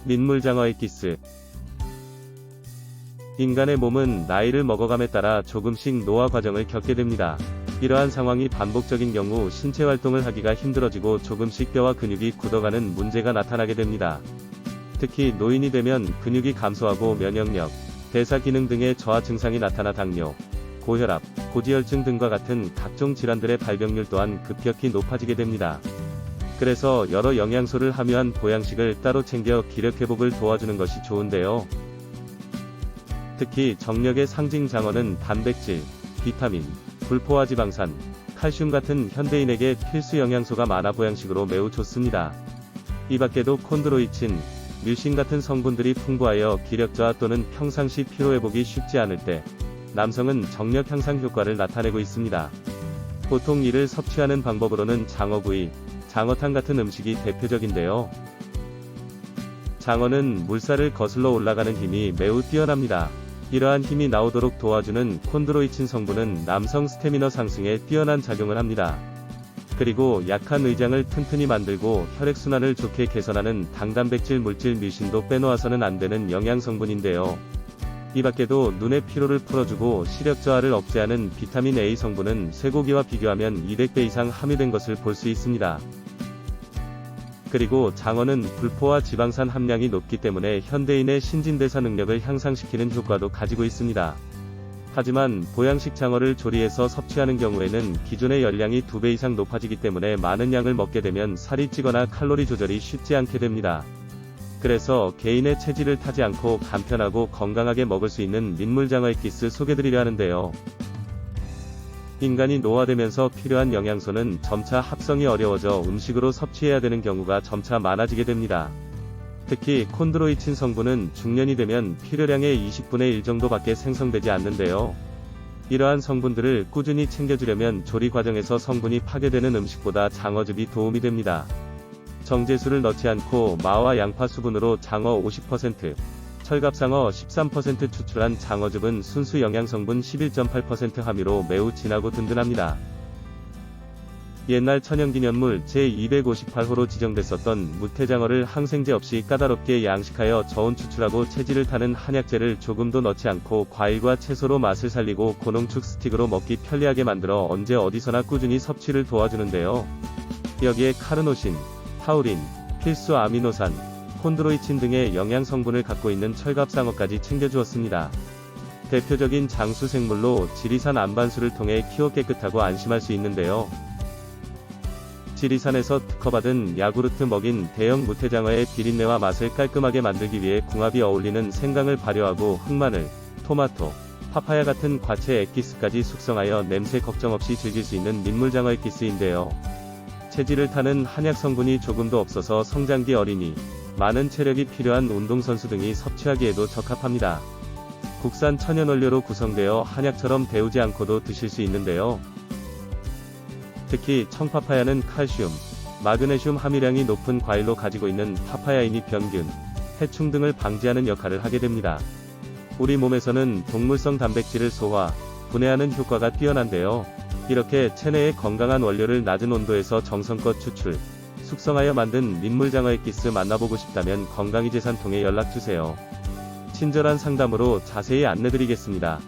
민물장어의 기스. 인간의 몸은 나이를 먹어감에 따라 조금씩 노화 과정을 겪게 됩니다. 이러한 상황이 반복적인 경우 신체 활동을 하기가 힘들어지고 조금씩 뼈와 근육이 굳어가는 문제가 나타나게 됩니다. 특히 노인이 되면 근육이 감소하고 면역력, 대사 기능 등의 저하 증상이 나타나 당뇨, 고혈압, 고지혈증 등과 같은 각종 질환들의 발병률 또한 급격히 높아지게 됩니다. 그래서 여러 영양소를 함유한 보양식을 따로 챙겨 기력 회복을 도와주는 것이 좋은데요. 특히 정력의 상징 장어는 단백질, 비타민, 불포화 지방산, 칼슘 같은 현대인에게 필수 영양소가 많아 보양식으로 매우 좋습니다. 이 밖에도 콘드로이친, 뮤신 같은 성분들이 풍부하여 기력 저하 또는 평상시 피로 회복이 쉽지 않을 때 남성은 정력 향상 효과를 나타내고 있습니다. 보통 이를 섭취하는 방법으로는 장어구이, 장어탕 같은 음식이 대표적인데요. 장어는 물살을 거슬러 올라가는 힘이 매우 뛰어납니다. 이러한 힘이 나오도록 도와주는 콘드로이친 성분은 남성 스태미너 상승에 뛰어난 작용을 합니다. 그리고 약한 의장을 튼튼히 만들고 혈액순환을 좋게 개선하는 당단백질 물질 뮤신도 빼놓아서는 안 되는 영양성분인데요. 이 밖에도 눈의 피로를 풀어주고 시력 저하를 억제하는 비타민 A 성분은 쇠고기와 비교하면 200배 이상 함유된 것을 볼 수 있습니다. 그리고 장어는 불포화 지방산 함량이 높기 때문에 현대인의 신진대사 능력을 향상시키는 효과도 가지고 있습니다. 하지만 보양식 장어를 조리해서 섭취하는 경우에는 기존의 열량이 2배 이상 높아지기 때문에 많은 양을 먹게 되면 살이 찌거나 칼로리 조절이 쉽지 않게 됩니다. 그래서 개인의 체질을 타지 않고 간편하고 건강하게 먹을 수 있는 민물장어의 기스 소개드리려 하는데요. 인간이 노화되면서 필요한 영양소는 점차 합성이 어려워져 음식으로 섭취해야 되는 경우가 점차 많아지게 됩니다. 특히 콘드로이친 성분은 중년이 되면 필요량의 20분의 1 정도밖에 생성되지 않는데요. 이러한 성분들을 꾸준히 챙겨주려면 조리 과정에서 성분이 파괴되는 음식보다 장어즙이 도움이 됩니다. 정제수를 넣지 않고 마와 양파 수분으로 장어 50%, 철갑상어 13% 추출한 장어즙은 순수 영양성분 11.8% 함유로 매우 진하고 든든합니다. 옛날 천연기념물 제258호로 지정됐었던 무태장어를 항생제 없이 까다롭게 양식하여 저온 추출하고 체질을 타는 한약재를 조금도 넣지 않고 과일과 채소로 맛을 살리고 고농축 스틱으로 먹기 편리하게 만들어 언제 어디서나 꾸준히 섭취를 도와주는데요. 여기에 카르노신, 타우린, 필수 아미노산, 콘드로이친 등의 영양성분을 갖고 있는 철갑상어까지 챙겨주었습니다. 대표적인 장수생물로 지리산 안반수를 통해 키워 깨끗하고 안심할 수 있는데요. 지리산에서 특허받은 야구르트 먹인 대형 무태장어의 비린내와 맛을 깔끔하게 만들기 위해 궁합이 어울리는 생강을 발효하고 흑마늘, 토마토, 파파야 같은 과채 액기스까지 숙성하여 냄새 걱정 없이 즐길 수 있는 민물장어 액기스인데요. 체질을 타는 한약 성분이 조금도 없어서 성장기 어린이, 많은 체력이 필요한 운동선수 등이 섭취하기에도 적합합니다. 국산 천연원료로 구성되어 한약처럼 데우지 않고도 드실 수 있는데요. 특히 청파파야는 칼슘, 마그네슘 함유량이 높은 과일로 가지고 있는 파파야인이 병균, 해충 등을 방지하는 역할을 하게 됩니다. 우리 몸에서는 동물성 단백질을 소화, 분해하는 효과가 뛰어난데요. 이렇게 체내의 건강한 원료를 낮은 온도에서 정성껏 추출, 숙성하여 만든 민물장어의 기스 만나보고 싶다면 건강이재산 통해 연락주세요. 친절한 상담으로 자세히 안내드리겠습니다.